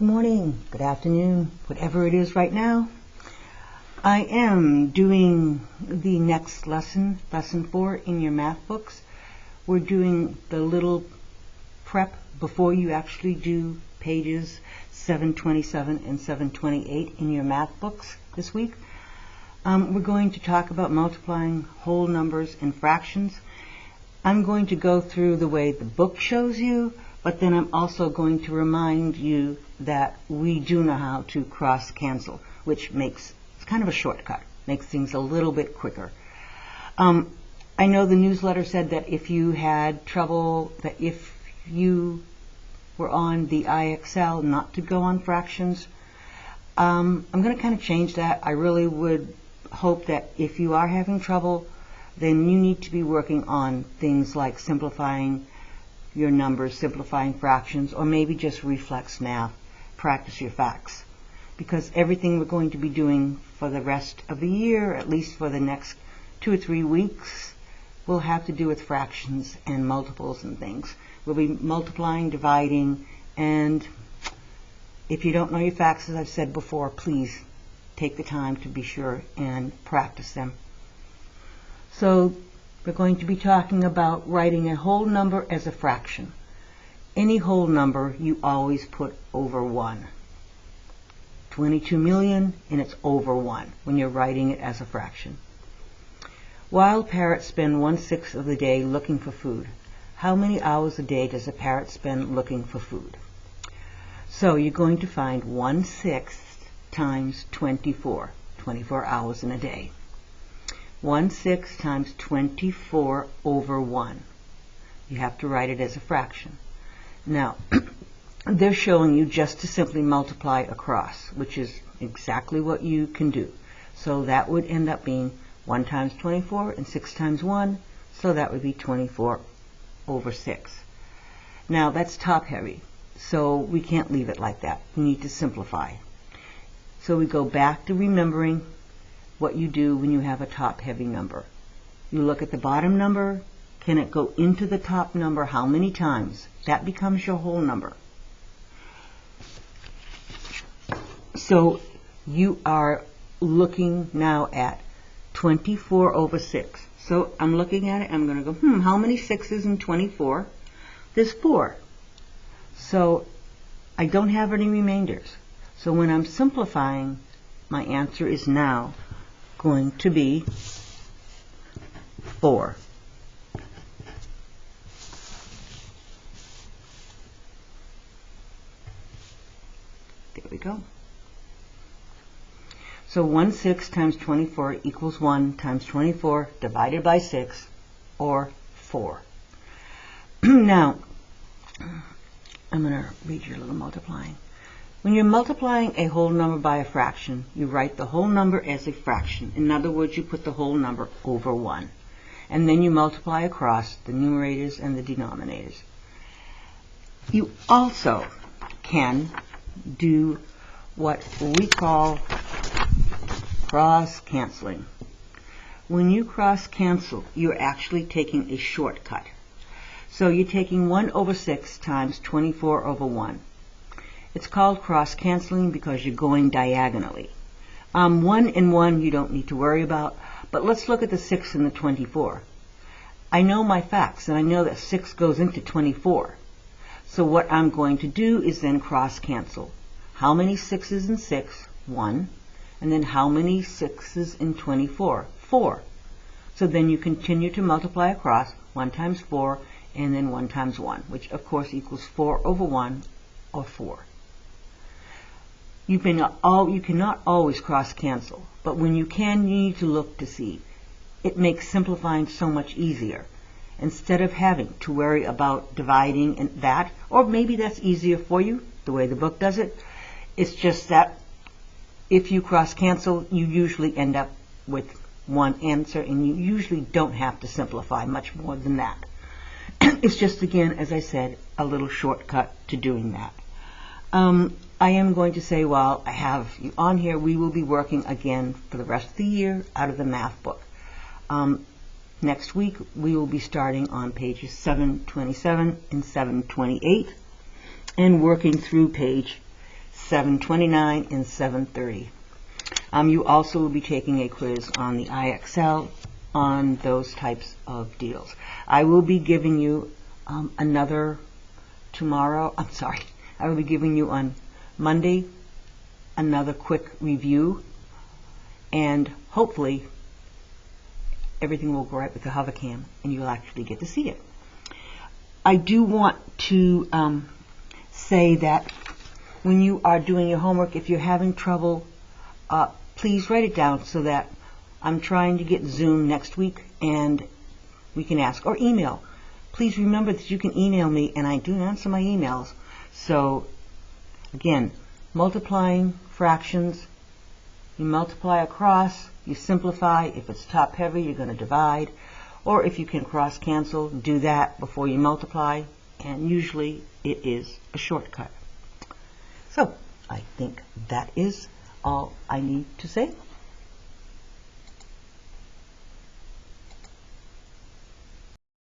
Good morning, good afternoon, whatever it is right now. I am doing the next lesson, lesson 4 in your math books. We're doing the little prep before you actually do pages 727 and 728 in your math books this week. We're going to talk about multiplying whole numbers and fractions. I'm going to go through the way the book shows you, but then I'm also going to remind you that we do know how to cross cancel, which makes it's kind of a shortcut, makes things a little bit quicker. I know the newsletter said that if you had trouble, that if you were on the IXL, not to go on fractions. I'm going to kind of change that. I really would hope that if you are having trouble, then you need to be working on things like simplifying your numbers, simplifying fractions, or maybe just reflex math, practice your facts. Because everything we're going to be doing for the rest of the year, at least for the next 2 or 3 weeks, will have to do with fractions and multiples and things. We'll be multiplying, dividing, and if you don't know your facts, as I've said before, please take the time to be sure and practice them. So we're going to be talking about writing a whole number as a fraction. Any whole number you always put over 1. 22 million, and it's over 1 when you're writing it as a fraction. Wild parrots spend 1/6 of the day looking for food. How many hours a day does a parrot spend looking for food? So you're going to find 1/6 times 24, 24 hours in a day. 1/6 times 24 over 1. You have to write it as a fraction. Now, they're showing you just to simply multiply across, which is exactly what you can do. So that would end up being 1 times 24 and 6 times 1, so that would be 24 over 6. Now, that's top heavy, so we can't leave it like that. We need to simplify. So we go back to remembering what you do when you have a top-heavy number. You look at the bottom number. Can it go into the top number? How many times? That becomes your whole number. So you are looking now at 24 over 6. So I'm looking at it. I'm going to go, how many 6s in 24? There's 4. So I don't have any remainders. So when I'm simplifying, my answer is now going to be 4. There we go. So 1/6 times 24 equals 1 times 24 divided by 6, or 4. Now, I'm going to read your little multiplying. When you're multiplying a whole number by a fraction, you write the whole number as a fraction. In other words, you put the whole number over 1. And then you multiply across the numerators and the denominators. You also can do what we call cross-canceling. When you cross-cancel, you're actually taking a shortcut. So you're taking 1 over 6 times 24 over 1. It's called cross-canceling because you're going diagonally. 1 and 1 you don't need to worry about, but let's look at the 6 and the 24. I know my facts, and I know that 6 goes into 24. So what I'm going to do is then cross-cancel. How many 6s in 6? 1. And then how many 6s in 24? 4. So then you continue to multiply across 1 times 4, and then 1 times 1, which of course equals 4 over 1, or 4. You cannot always cross-cancel, but when you can, you need to look to see. It makes simplifying so much easier. Instead of having to worry about dividing and that, or maybe that's easier for you, the way the book does it, it's just that if you cross-cancel, you usually end up with one answer, and you usually don't have to simplify much more than that. It's just, again, as I said, a little shortcut to doing that. I am going to say, while I have you on here, we will be working again for the rest of the year out of the math book. Next week, we will be starting on pages 727 and 728 and working through page 729, and 730. You also will be taking a quiz on the IXL on those types of deals. I will be giving you I will be giving you on Monday another quick review, and hopefully everything will go right with the hovercam and you'll actually get to see it. I do want to say that when you are doing your homework, if you're having trouble, please write it down so that I'm trying to get Zoom next week and we can ask, or email. Please remember that you can email me, and I do answer my emails. So again, multiplying fractions, you multiply across, you simplify. If it's top heavy, you're going to divide. Or if you can cross cancel, do that before you multiply, and usually it is a shortcut. So I think that is all I need to say.